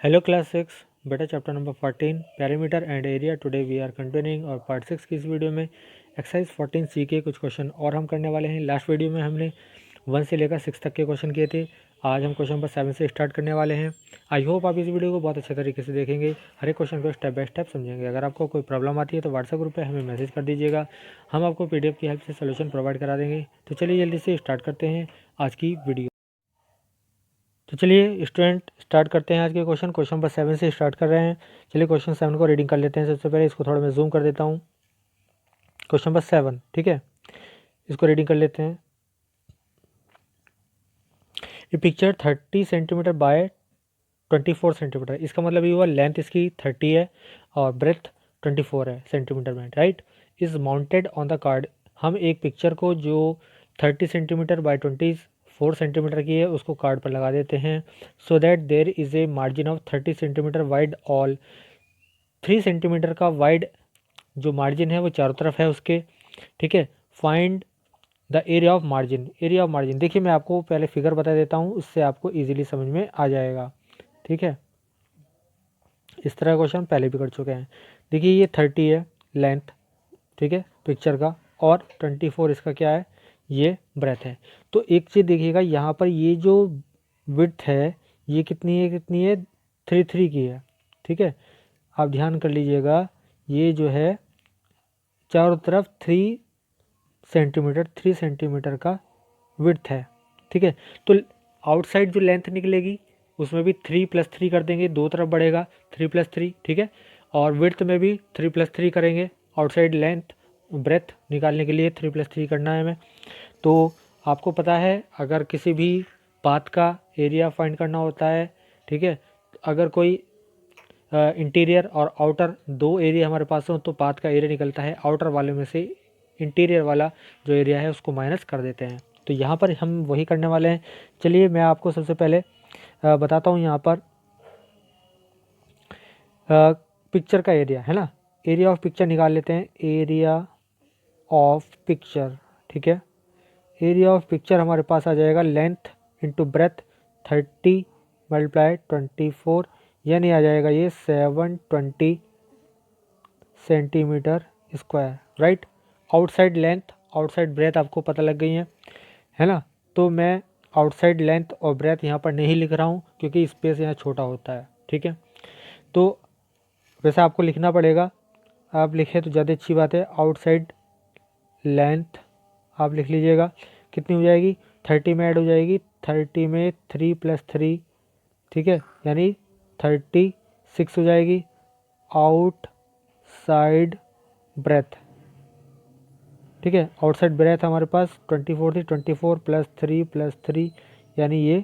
Hello class 6 बेटा chapter number 14 perimeter and area. Today we are continuing our part 6 की इस video में exercise 14 सी के कुछ क्वेश्चन और हम करने वाले हैं। लास्ट वीडियो में हमने 1 से लेकर 6 तक के क्वेश्चन किए थे। आज हम क्वेश्चन नंबर 7 से स्टार्ट करने वाले हैं। आई होप आप इस वीडियो को बहुत अच्छे तरीके से देखेंगे, हर एक क्वेश्चन को स्टेप बाय स्टेप समझेंगे। अगर आपको कोई प्रॉब्लम आती है तो व्हाट्सएप ग्रुप पर हमें मैसेज कर दीजिएगा, हम आपको PDF की हेल्प से सोल्यूशन प्रोवाइड करा देंगे। तो चलिए जल्दी से स्टार्ट करते हैं आज की वीडियो। तो चलिए स्टूडेंट स्टार्ट करते हैं आज के क्वेश्चन नंबर 7 से स्टार्ट कर रहे हैं। चलिए क्वेश्चन 7 को रीडिंग कर लेते हैं। सबसे पहले इसको थोड़ा मैं जूम कर देता हूँ। क्वेश्चन नंबर 7, ठीक है, इसको रीडिंग कर लेते हैं। ये पिक्चर 30 सेंटीमीटर बाय 24 सेंटीमीटर, इसका मतलब ये हुआ लेंथ इसकी 30 है और ब्रेथ 24 है सेंटीमीटर में, right. Is mounted on the card. हम एक पिक्चर को जो 30 सेंटीमीटर बाय 24 सेंटीमीटर की है उसको कार्ड पर लगा देते हैं, so that there is a margin of 30 centimetre wide all. 3 centimetre का वाइड जो मार्जिन है वो चारों तरफ है उसके, ठीक है। Find the area of margin. Area of margin देखिए, मैं आपको पहले फिगर बता देता हूँ, उससे आपको इजीली समझ में आ जाएगा, ठीक है। इस तरह क्वेश्चन पहले भी कर चुके हैं। देखिए ये 30 है लेंथ, ठीक है, पिक्चर का, और 24 इसका क्या है, ये ब्रेथ है। तो एक चीज़ देखिएगा, यहाँ पर ये जो विड्थ है ये कितनी है 3 की है, ठीक है। आप ध्यान कर लीजिएगा, ये जो है चारों तरफ 3 सेंटीमीटर का विड्थ है, ठीक है। तो आउटसाइड जो लेंथ निकलेगी उसमें भी 3+3 कर देंगे, दो तरफ बढ़ेगा 3+3, ठीक है। और विड्थ में भी 3+3 करेंगे, आउटसाइड लेंथ ब्रेथ निकालने के लिए 3+3 करना है हमें। तो आपको पता है अगर किसी भी पाथ का एरिया फाइंड करना होता है, ठीक है, अगर कोई इंटीरियर और आउटर दो एरिया हमारे पास हो तो पाथ का एरिया निकलता है, आउटर वाले में से इंटीरियर वाला जो एरिया है उसको माइनस कर देते हैं। तो यहाँ पर हम वही करने वाले हैं। चलिए मैं आपको सबसे पहले बताता हूँ। यहाँ पर पिक्चर का एरिया है ना, एरिया ऑफ पिक्चर निकाल लेते हैं। एरिया ऑफ पिक्चर, ठीक है, एरिया ऑफ पिक्चर हमारे पास आ जाएगा लेंथ इंटू ब्रेथ 30 मल्टीप्लाई 24, यानी आ जाएगा ये 720 centimetre square, right. Outside length outside breadth आपको पता लग गई है ना। तो मैं आउटसाइड लेंथ और ब्रेथ यहाँ पर नहीं लिख रहा हूँ क्योंकि स्पेस यहाँ छोटा होता है, ठीक है। तो वैसे आपको लिखना पड़ेगा, आप लिखें तो ज़्यादा अच्छी बात है। आउटसाइड लेंथ आप लिख लीजिएगा, कितनी हो जाएगी, 30 में ऐड हो जाएगी, 30 में 3+3, ठीक है, यानी 36 हो जाएगी। आउटसाइड ब्रेथ, ठीक है, आउटसाइड ब्रेथ हमारे पास 24 थी, 24+3+3 यानी ये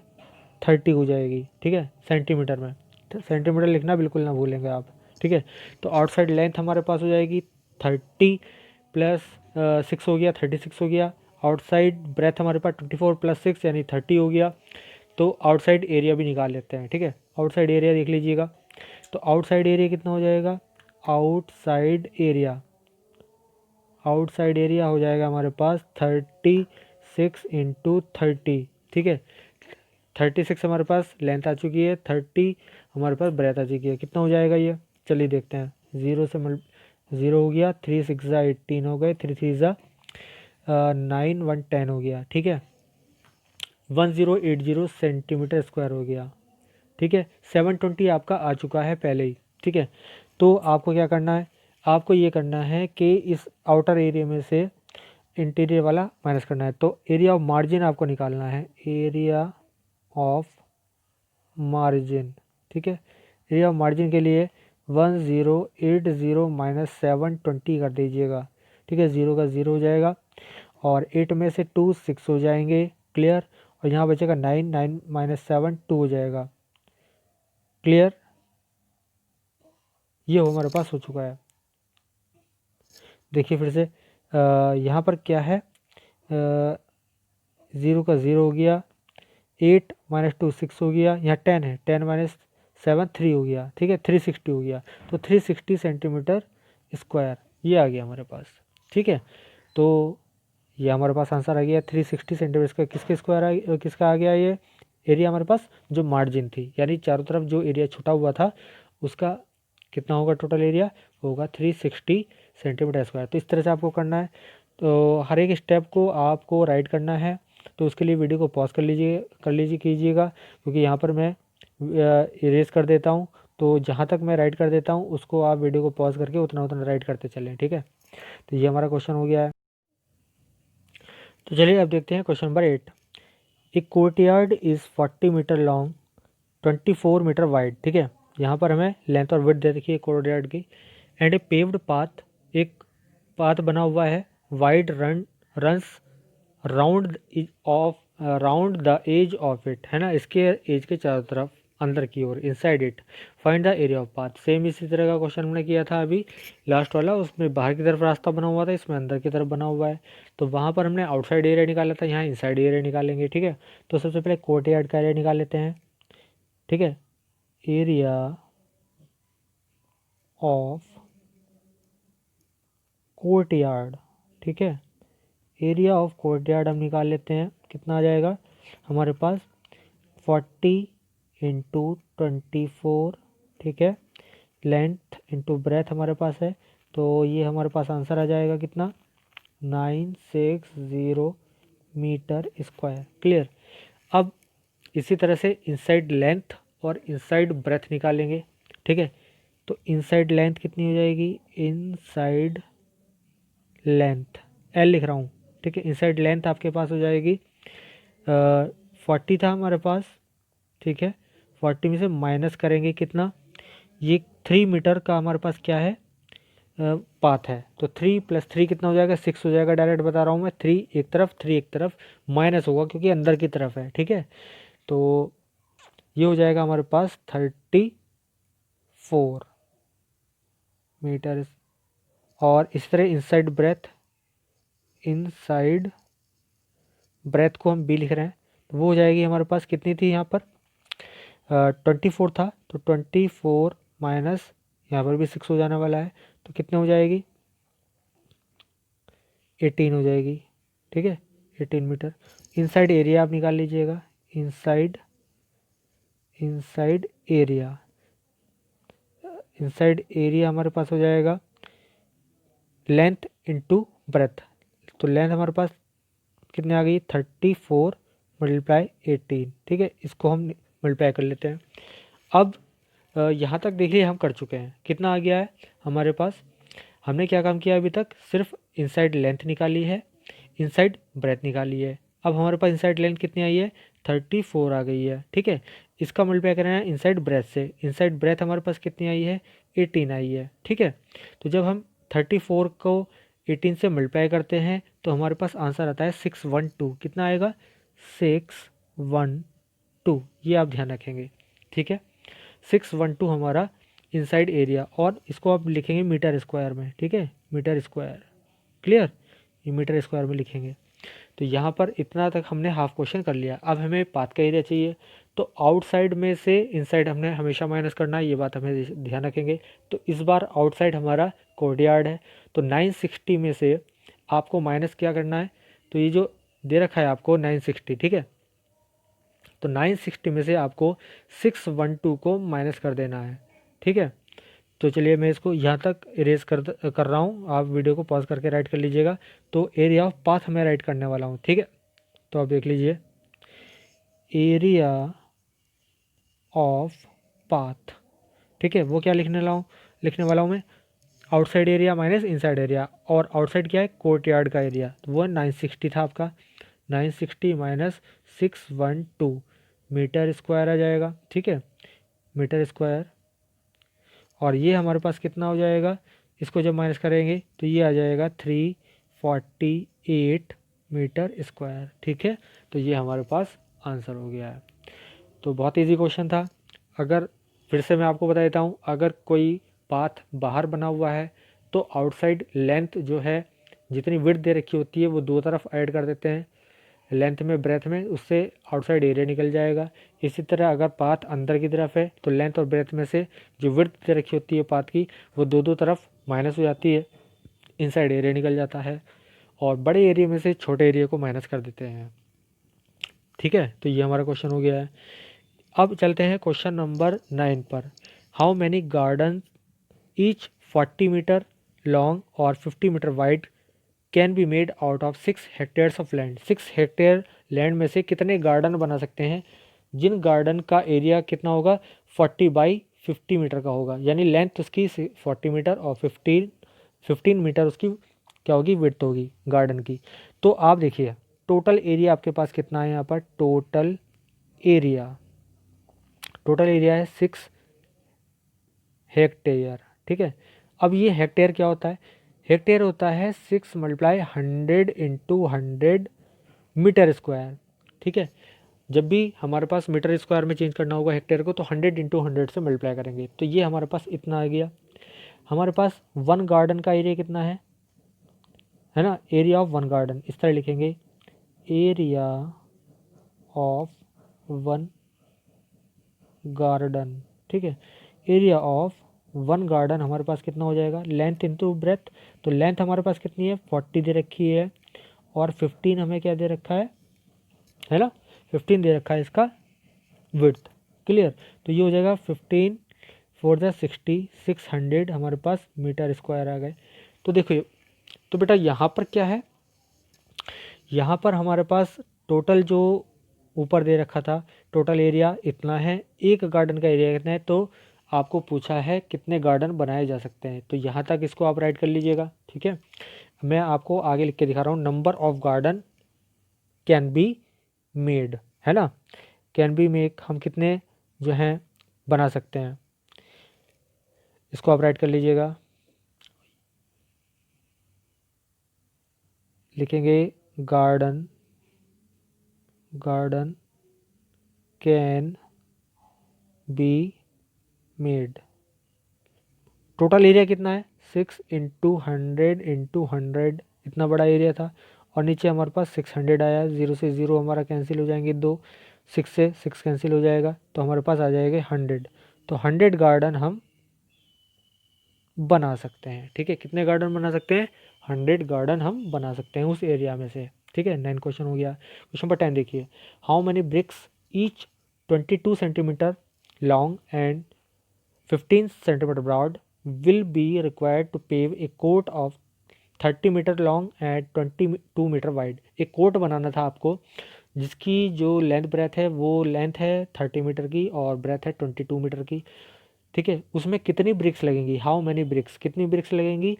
30 हो जाएगी, ठीक है, सेंटीमीटर में। सेंटीमीटर लिखना बिल्कुल ना भूलेंगे आप, ठीक है। तो आउटसाइड लेंथ हमारे पास हो जाएगी 30+6 हो गया, 36 हो गया। आउटसाइड ब्रेथ हमारे पास 24+6 यानी 30 हो गया। तो आउटसाइड एरिया भी निकाल लेते हैं, ठीक है। आउटसाइड एरिया देख लीजिएगा, तो आउटसाइड एरिया कितना हो जाएगा, आउटसाइड एरिया हो जाएगा हमारे पास 36 इंटू 30, ठीक है। 36 हमारे पास लेंथ आ चुकी है, 30 हमारे पास ब्रेथ आ चुकी है। कितना हो जाएगा ये, चलिए देखते हैं। 0 से 0 हो गया, 3 6 18 हो गए, 3 3 9 1 10 हो गया, ठीक है। 1080 सेंटीमीटर स्क्वायर हो गया, ठीक है। 720 आपका आ चुका है पहले ही, ठीक है। तो आपको क्या करना है, आपको ये करना है कि इस आउटर एरिया में से इंटीरियर वाला माइनस करना है। तो एरिया ऑफ मार्जिन आपको निकालना है, एरिया ऑफ मार्जिन, ठीक है। एरिया ऑफ मार्जिन के लिए 1080 माइनस 720 कर दीजिएगा, ठीक है। 0 का 0 हो जाएगा और 8 में से 2 6 हो जाएंगे, क्लियर। और यहाँ बचेगा 9, 9 माइनस 7 2 हो जाएगा, क्लियर। ये हमारे पास हो चुका है। देखिए फिर से यहाँ पर क्या है, 0 का 0 हो गया, 8 माइनस 2 6 हो गया, यहाँ 10 है, 10 माइनस 7 3 हो गया, ठीक है। 360 हो गया, तो 360 सेंटीमीटर स्क्वायर ये आ गया हमारे पास, ठीक है। तो ये हमारे पास आंसर आ गया 360 सेंटीमीटर का। किसके स्क्वायर किसका आ गया, ये एरिया हमारे पास जो मार्जिन थी, यानी चारों तरफ जो एरिया छुटा हुआ था उसका कितना होगा टोटल एरिया, होगा 360 सेंटीमीटर स्क्वायर। तो इस तरह से आपको करना है। तो हर एक स्टेप को आपको राइट करना है, तो उसके लिए वीडियो को पॉज कर लीजिए कीजिएगा, क्योंकि यहाँ पर मैं इरेज कर देता हूँ। तो जहाँ तक मैं राइट कर देता हूँ उसको आप वीडियो को पॉज करके उतना उतना राइट करते चलें, ठीक है। तो ये हमारा क्वेश्चन हो गया है। तो चलिए अब देखते हैं क्वेश्चन नंबर 8। एक courtyard is 40 metre long 24 metre wide, ठीक है। यहाँ पर हमें लेंथ और विड्थ दे रखी है कोर्टयार्ड की। एंड ए पेव्ड पाथ, एक पाथ बना हुआ है, wide runs round the edge of it, है ना, इसके एज के चारों तरफ अंदर की ओर, inside it find the area of path. Same इसी तरह का क्वेश्चन हमने किया था अभी लास्ट वाला, उसमें बाहर की तरफ रास्ता बना हुआ था, इसमें अंदर की तरफ बना हुआ है। तो वहाँ पर हमने आउटसाइड एरिया निकाला था, यहाँ इनसाइड एरिया निकालेंगे, ठीक है। तो सबसे पहले कोर्टयार्ड का एरिया निकाल लेते हैं, ठीक है। एरिया ऑफ कोर्टयार्ड, ठीक है। एरिया ऑफ कोर्टयार्ड हम निकाल लेते हैं, कितना आ जाएगा हमारे पास 40 इंटू 24, ठीक है। लेंथ इंटू ब्रेथ हमारे पास है, तो ये हमारे पास आंसर आ जाएगा कितना 960 मीटर स्क्वायर। क्लियर। अब इसी तरह से इनसाइड लेंथ और इनसाइड ब्रेथ निकालेंगे, ठीक है। तो इनसाइड लेंथ कितनी हो जाएगी, इनसाइड लेंथ एल लिख रहा हूँ, ठीक है। इनसाइड लेंथ आपके पास हो जाएगी 40 था हमारे पास, ठीक है। 40 में से माइनस करेंगे कितना, ये 3 मीटर का हमारे पास क्या है पाथ है, तो 3 + 3 कितना हो जाएगा 6 हो जाएगा। डायरेक्ट बता रहा हूँ मैं, 3 एक तरफ 3 एक तरफ, माइनस होगा क्योंकि अंदर की तरफ है, ठीक है। तो ये हो जाएगा हमारे पास 34 मीटर। और इस तरह इनसाइड ब्रेथ को हम बी लिख रहे हैं, तो वो हो जाएगी हमारे पास कितनी थी यहाँ पर 24 था, तो 24 माइनस यहाँ पर भी 6 हो जाने वाला है, तो कितने हो जाएगी 18 हो जाएगी, ठीक है। 18 मीटर। इनसाइड एरिया आप निकाल लीजिएगा, इनसाइड एरिया, इनसाइड एरिया हमारे पास हो जाएगा लेंथ इंटू ब्रेथ। तो लेंथ हमारे पास कितने आ गई 34 × 18, ठीक है। इसको हम मल्टीप्लाई कर लेते हैं। अब यहाँ तक देखिए हम कर चुके हैं, कितना आ गया है हमारे पास। हमने क्या काम किया अभी तक, सिर्फ इनसाइड लेंथ निकाली है, इनसाइड ब्रेथ निकाली है। अब हमारे पास इनसाइड लेंथ कितनी आई है 34 आ गई है, ठीक है। इसका मल्टीप्लाई करना है इनसाइड ब्रेथ से, इनसाइड ब्रेथ हमारे पास कितनी आई है 18 आई है, ठीक है। तो जब हम 34 को 18 से मल्टीप्लाई करते हैं तो हमारे पास आंसर आता है 612। कितना आएगा 612, ये आप ध्यान रखेंगे, ठीक है। 612 हमारा इनसाइड एरिया, और इसको आप लिखेंगे मीटर स्क्वायर में, ठीक है, मीटर स्क्वायर। क्लियर, ये मीटर स्क्वायर में लिखेंगे। तो यहाँ पर इतना तक हमने हाफ क्वेश्चन कर लिया। अब हमें पाथ का एरिया चाहिए, तो आउटसाइड में से इनसाइड हमने हमेशा माइनस करना है, ये बात हमें ध्यान रखेंगे। तो इस बार आउटसाइड हमारा कोर्टयार्ड है, तो 960 में से आपको माइनस क्या करना है, तो ये जो दे रखा है आपको 960, ठीक है। तो 960 में से आपको 612 को माइनस कर देना है, ठीक है। तो चलिए मैं इसको यहाँ तक इरेज कर रहा हूँ, आप वीडियो को पॉज करके राइट कर लीजिएगा। तो एरिया ऑफ पाथ मैं राइट करने वाला हूँ, ठीक है। तो आप देख लीजिए, एरिया ऑफ पाथ, ठीक है, वो क्या लिखने वाला हूँ मैं, outside area minus inside area. और आउटसाइड क्या है कोर्टयार्ड का एरिया, तो वो 960 था आपका, 960 माइनस 612 मीटर स्क्वायर आ जाएगा, ठीक है, मीटर स्क्वायर। और ये हमारे पास कितना हो जाएगा, इसको जब माइनस करेंगे तो ये आ जाएगा 348 मीटर स्क्वायर, ठीक है। तो ये हमारे पास आंसर हो गया है। तो बहुत इजी क्वेश्चन था। अगर फिर से मैं आपको बता देता हूँ, अगर कोई पाथ बाहर बना हुआ है तो आउटसाइड लेंथ जो है जितनी विड्थ दे रखी होती है वो दो तरफ ऐड कर देते हैं, लेंथ में ब्रेथ में, उससे आउटसाइड एरिया निकल जाएगा। इसी तरह अगर पाथ अंदर की तरफ है तो लेंथ और ब्रेथ में से जो विड्थ दे रखी होती है पाथ की वो दो तरफ माइनस हो जाती है, इनसाइड एरिया निकल जाता है। और बड़े एरिया में से छोटे एरिया को माइनस कर देते हैं। ठीक है, तो ये हमारा क्वेश्चन हो गया है। अब चलते हैं क्वेश्चन नंबर 9 पर। How many garden each 40 metre long और 50 metre wide can be made out of 6 hectares of land. 6 hectare land में से कितने गार्डन बना सकते हैं, जिन गार्डन का एरिया कितना होगा 40 बाई 50 मीटर का होगा, यानी लेंथ उसकी 40 मीटर और 15 मीटर उसकी क्या होगी, विड्थ होगी गार्डन की। तो आप देखिए टोटल एरिया आपके पास कितना है, यहाँ पर टोटल एरिया है 6 हेक्टेयर। ठीक है, अब ये हेक्टेयर क्या होता है, हेक्टेयर होता है 6 मल्टीप्लाई 100 इंटू 100 मीटर स्क्वायर। ठीक है, जब भी हमारे पास मीटर स्क्वायर में चेंज करना होगा हेक्टेयर को तो 100 इंटू 100 से मल्टीप्लाई करेंगे, तो ये हमारे पास इतना आ गया। हमारे पास वन गार्डन का एरिया कितना है ना, एरिया ऑफ वन गार्डन इस तरह लिखेंगे, एरिया ऑफ वन गार्डन। ठीक है, एरिया ऑफ वन गार्डन हमारे पास कितना हो जाएगा, लेंथ इंटू ब्रेथ। तो लेंथ हमारे पास कितनी है 40 दे रखी है, और 15 हमें क्या दे रखा है ना, 15 दे रखा है इसका विड्थ। क्लियर, तो ये हो जाएगा 15 4 द 60 600 हमारे पास मीटर स्क्वायर आ गए। तो देखो, तो बेटा यहाँ पर क्या है, यहाँ पर हमारे पास टोटल जो ऊपर दे रखा था टोटल एरिया इतना है, एक गार्डन का एरिया कितना है, तो आपको पूछा है कितने गार्डन बनाए जा सकते हैं, तो यहाँ तक इसको आप राइट कर लीजिएगा। ठीक है, मैं आपको आगे लिख के दिखा रहा हूँ, number of garden can be made, है ना, कैन बी मेक हम कितने जो हैं बना सकते हैं, इसको आप राइट कर लीजिएगा। लिखेंगे garden can be made. Total area कितना है 6 इंटू 100 इंटू 100, इतना बड़ा एरिया था, और नीचे हमारे पास 600 आया, 0 से 0 हमारा कैंसिल हो जाएंगे, 2 6 से 6 कैंसिल हो जाएगा, तो हमारे पास आ जाएगा 100। तो 100 गार्डन हम बना सकते हैं। ठीक है, कितने गार्डन बना सकते हैं, 100 गार्डन हम बना सकते हैं उस एरिया में से। ठीक है, 9 क्वेश्चन हो गया। क्वेश्चन नंबर 10 देखिए, how many bricks each 22 centimetre long and 15 centimetre broad will be required to pave a court of 30 metre long and 22 metre wide. एक कोर्ट बनाना था आपको जिसकी जो लेंथ ब्रेथ है वो लेंथ है 30 मीटर की और ब्रेथ है 22 मीटर की। ठीक है, उसमें कितनी ब्रिक्स लगेंगी, हाउ मैनी ब्रिक्स, कितनी ब्रिक्स लगेंगी,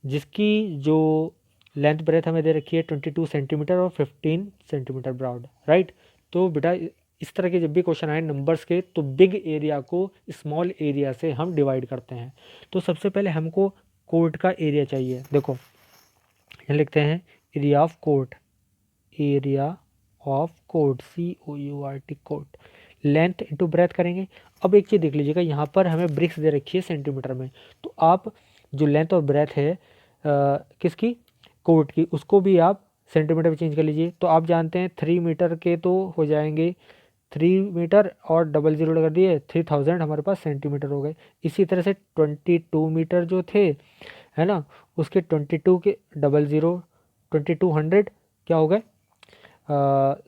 जिसकी जो लेंथ ब्रेथ हमें दे रखी है 22 सेंटीमीटर और 15 सेंटीमीटर ब्रॉड, राइट। तो बेटा इस तरह के जब भी क्वेश्चन आए नंबर्स के, तो बिग एरिया को स्मॉल एरिया से हम डिवाइड करते हैं। तो सबसे पहले हमको कोर्ट का एरिया चाहिए। देखो यहाँ लिखते हैं area of court, area of court COURT court, length into breadth करेंगे। अब एक चीज़ देख लीजिएगा, यहाँ पर हमें ब्रिक्स दे रखी है सेंटीमीटर में, तो आप जो लेंथ और ब्रेथ है किसकी, कोर्ट की, उसको भी आप सेंटीमीटर में चेंज कर लीजिए। तो आप जानते हैं 3 मीटर के तो हो जाएंगे 3 मीटर और डबल ज़ीरो लगा दिए 3000 हमारे पास सेंटीमीटर हो गए। इसी तरह से 22 मीटर जो थे है ना, उसके 22 के डबल ज़ीरो 2200 क्या हो गए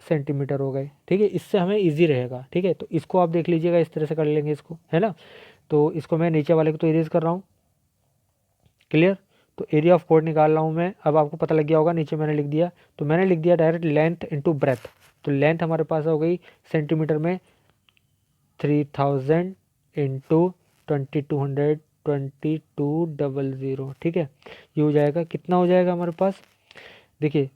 सेंटीमीटर हो गए। ठीक है, इससे हमें इजी रहेगा। ठीक है, तो इसको आप देख लीजिएगा, इस तरह से कर लेंगे इसको, है ना। तो इसको मैं नीचे वाले को तो इरेज कर रहा हूँ, क्लियर। तो एरिया ऑफ कोर्ट निकाल रहा हूँ मैं, अब आपको पता लग गया होगा, नीचे मैंने लिख दिया, तो मैंने लिख दिया डायरेक्ट लेंथ इंटू ब्रेथ। तो लेंथ हमारे पास हो गई सेंटीमीटर में 3000 इंटू 2200 2200। ठीक है, ये हो जाएगा, कितना हो जाएगा हमारे पास, देखिए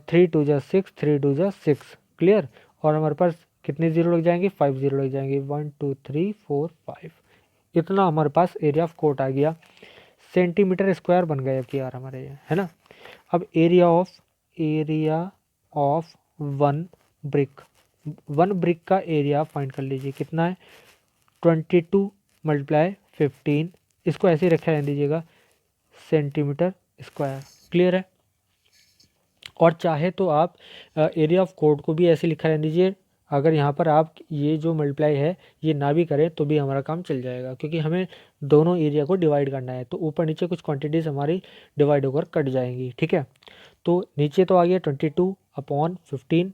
3 2 जा 6 3 2 जा 6, क्लियर। और हमारे पास कितने जीरो लग जाएंगे 5 जीरो लग जाएंगे, 1 2 3 4 5, इतना हमारे पास एरिया ऑफ कोर्ट आ गया। सेंटीमीटर स्क्वायर बन गए अब की यार हमारे ये, है ना। अब एरिया ऑफ वन ब्रिक का एरिया फाइंड कर लीजिए, कितना है 22 मल्टीप्लाई 15, इसको ऐसे ही रखा रहने दीजिएगा सेंटीमीटर स्क्वायर, क्लियर है। और चाहे तो आप एरिया ऑफ कोर्ट को भी ऐसे लिखा रहने दीजिए, अगर यहाँ पर आप ये जो मल्टीप्लाई है ये ना भी करें तो भी हमारा काम चल जाएगा, क्योंकि हमें दोनों एरिया को डिवाइड करना है, तो ऊपर नीचे कुछ क्वांटिटीज़ हमारी डिवाइड होकर कट जाएंगी। ठीक है, तो नीचे तो आ गया 22/15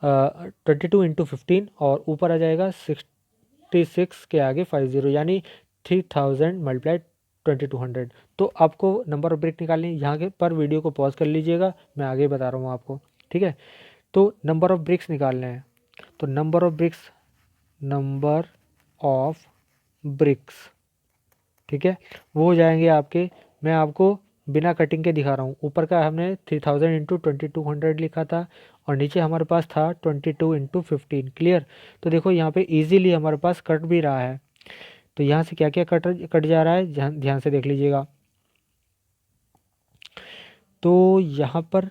22 × 15 और ऊपर आ जाएगा 66 के आगे 50, यानी 3000 मल्टीप्लाई 2200। तो आपको नंबर ऑफ ब्रिक निकालनी है। यहाँ के पर वीडियो को पॉज कर लीजिएगा, मैं आगे बता रहा हूँ आपको, ठीक है। तो नंबर ऑफ ब्रिक्स निकालने हैं, तो नंबर ऑफ ब्रिक्स, ठीक है, वो हो जाएंगे आपके, मैं आपको बिना कटिंग के दिखा रहा हूँ। ऊपर का हमने 3000 × 2200 लिखा था और नीचे हमारे पास था 22 × 15। क्लियर। तो देखो यहाँ पे इजीली हमारे पास कट भी रहा है। तो यहाँ से क्या क्या कट जा रहा है, ध्यान से देख लीजिएगा। तो यहाँ पर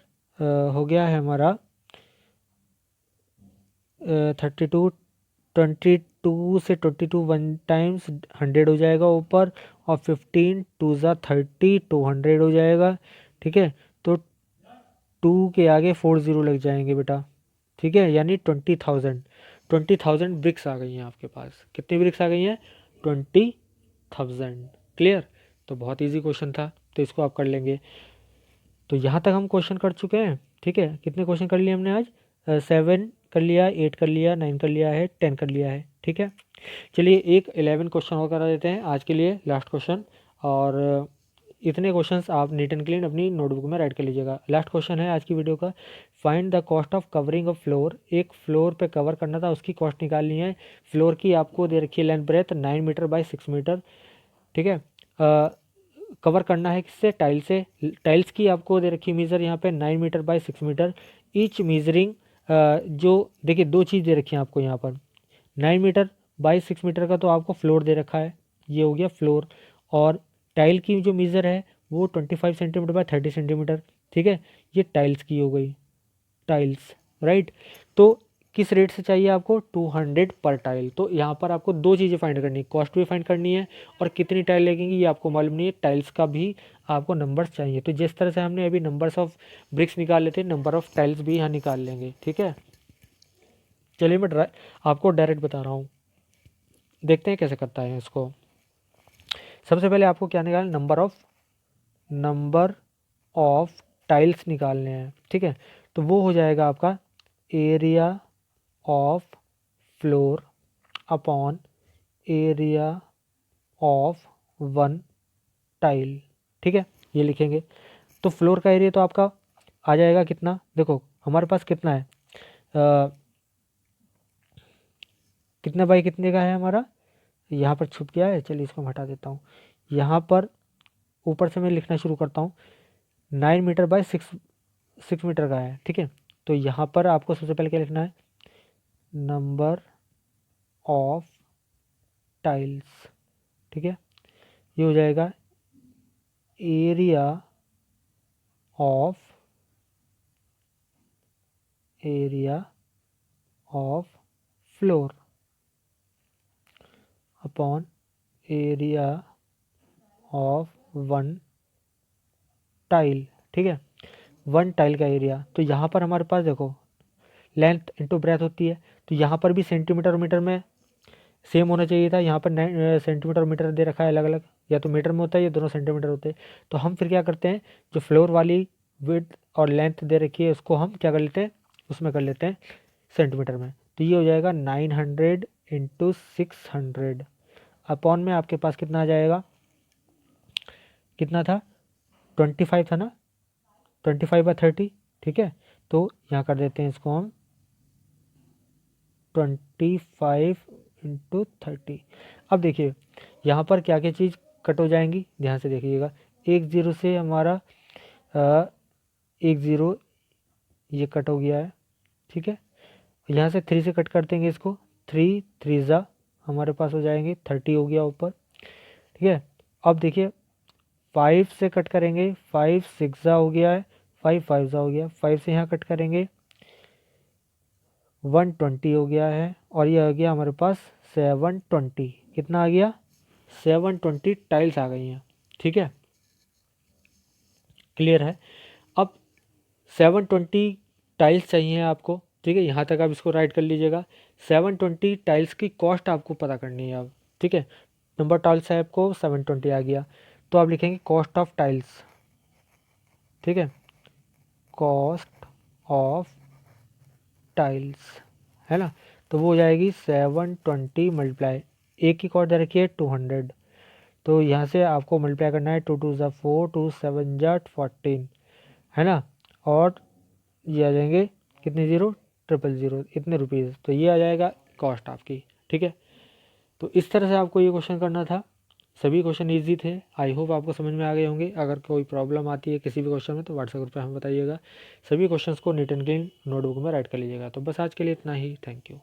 हो गया है हमारा 32, 22 से 22 1 टाइम्स 100 हो जाएगा ऊपर, और 15 2 ज़ा 30 200 हो जाएगा, ठीक है। तो 2 के आगे 40 लग जाएंगे बेटा, ठीक है, यानी 20,000 ब्रिक्स आ गई हैं आपके पास। कितनी ब्रिक्स आ गई हैं? 20,000। क्लियर। तो बहुत इजी क्वेश्चन था, तो इसको आप कर लेंगे। तो यहाँ तक हम क्वेश्चन कर चुके हैं, ठीक है। कितने क्वेश्चन कर लिए हमने आज? 7 कर लिया, 8 कर लिया, 9 कर लिया है, 10 कर लिया है, ठीक है। चलिए एक 11 क्वेश्चन और करा देते हैं आज के लिए, लास्ट क्वेश्चन। और इतने क्वेश्चंस आप नीट एंड क्लीन अपनी नोटबुक में राइट कर लीजिएगा। लास्ट क्वेश्चन है आज की वीडियो का, find the cost of covering a floor. एक फ्लोर पे कवर करना था, उसकी कॉस्ट निकालनी है। फ्लोर की आपको दे रखी है length breadth 9 metre by 6 metre, ठीक है। कवर करना है किससे? टाइल से। टाइल्स की आपको दे रखी मीज़र यहाँ पे 9 metre by 6 metre. Each measuring, जो देखिए दो चीज़ दे रखी हैं आपको यहाँ पर, 9 मीटर बाई 6 मीटर का तो आपको फ्लोर दे रखा है, ये हो गया फ्लोर। और टाइल की जो मीज़र है वो 25 सेंटीमीटर बाय 30 सेंटीमीटर, ठीक है। ये टाइल्स की हो गई, टाइल्स, राइट। तो किस रेट से चाहिए आपको? 200 पर टाइल। तो यहाँ पर आपको दो चीज़ें फाइंड करनी है, कॉस्ट भी फाइंड करनी है और कितनी टाइल लगेंगी ये आपको मालूम नहीं है। टाइल्स का भी आपको नंबर्स चाहिए। तो जिस तरह से हमने अभी नंबर्स ऑफ ब्रिक्स निकाल लेते हैं, नंबर ऑफ टाइल्स भी यहाँ निकाल लेंगे, ठीक है। चलिए मैं आपको डायरेक्ट बता रहा हूँ, देखते हैं कैसे करता है इसको। सबसे पहले आपको क्या निकालना? नंबर ऑफ टाइल्स निकालने हैं, ठीक है। तो वो हो जाएगा आपका area of floor upon area of one tile, ठीक है, ये लिखेंगे। तो फ्लोर का एरिया तो आपका आ जाएगा कितना? देखो हमारे पास कितना है, कितने बाई कितने का है हमारा, यहाँ पर छुप गया है, चलिए इसको हटा देता हूँ। यहाँ पर ऊपर से मैं लिखना शुरू करता हूँ, 9 मीटर बाई 6 मीटर का है, ठीक है। तो यहाँ पर आपको सबसे पहले क्या लिखना है? नंबर ऑफ टाइल्स, ठीक है। ये हो जाएगा area of floor upon area of one tile, ठीक है, वन टाइल का एरिया। तो यहाँ पर हमारे पास देखो लेंथ इंटू ब्रेथ होती है, तो यहाँ पर भी सेंटीमीटर और मीटर में सेम होना चाहिए था। यहाँ पर सेंटीमीटर और मीटर दे रखा है अलग अलग, या तो मीटर में होता है या दोनों सेंटीमीटर होते हैं। तो हम फिर क्या करते हैं, जो फ्लोर वाली विड्थ और लेंथ दे रखी है उसको हम क्या कर लेते हैं, उसमें कर लेते हैं सेंटीमीटर में। तो ये हो जाएगा 900 × 600 अपॉन में आपके पास कितना आ जाएगा, कितना था? 25 था ना, 25/30, ठीक है। तो यहाँ कर देते हैं इसको हम 25 × 30। अब देखिए यहाँ पर क्या क्या चीज़ कट हो जाएंगी, ध्यान से देखिएगा। 10 से हमारा 10 ये कट हो गया है, ठीक है। यहाँ से 3 से कट कर देंगे इसको, 3 3 ज़ा हमारे पास हो जाएंगे 30 हो गया ऊपर, ठीक है। अब देखिए 5 से कट करेंगे, 5 6 ज़ा हो गया है, 5 5 ज़ा हो गया, 5 से यहाँ कट करेंगे 120 हो गया है, और ये आ गया हमारे पास 720। कितना आ गया? 720 टाइल्स आ गई हैं, ठीक है, क्लियर है। अब 720 टाइल्स चाहिए आपको, ठीक है। यहाँ तक आप इसको राइट कर लीजिएगा। 720 टाइल्स की कॉस्ट आपको पता करनी है अब, ठीक है। नंबर टाइल्स है आपको 720 आ गया, तो आप लिखेंगे कॉस्ट ऑफ टाइल्स, ठीक है, कॉस्ट ऑफ टाइल्स, है ना। तो वो हो जाएगी 720 मल्टीप्लाई, एक की कॉर्ड दे रखी है 200, तो यहाँ से आपको मल्टीप्लाई करना है 2 2 ज़ा 4, 2 7 ज़ा 14, है ना। और ये आ जाएंगे कितने ज़ीरो, 000, इतने रुपीज़, तो ये आ जाएगा कॉस्ट आपकी, ठीक है। तो इस तरह से आपको ये क्वेश्चन करना था। सभी क्वेश्चन इजी थे, आई होप आपको समझ में आ गए होंगे। अगर कोई प्रॉब्लम आती है किसी भी क्वेश्चन में तो व्हाट्सएप ग्रुप पे हमें बताइएगा। सभी क्वेश्चंस को नीट एंड क्लीन नोटबुक में राइट कर लीजिएगा। तो बस आज के लिए इतना ही, थैंक यू।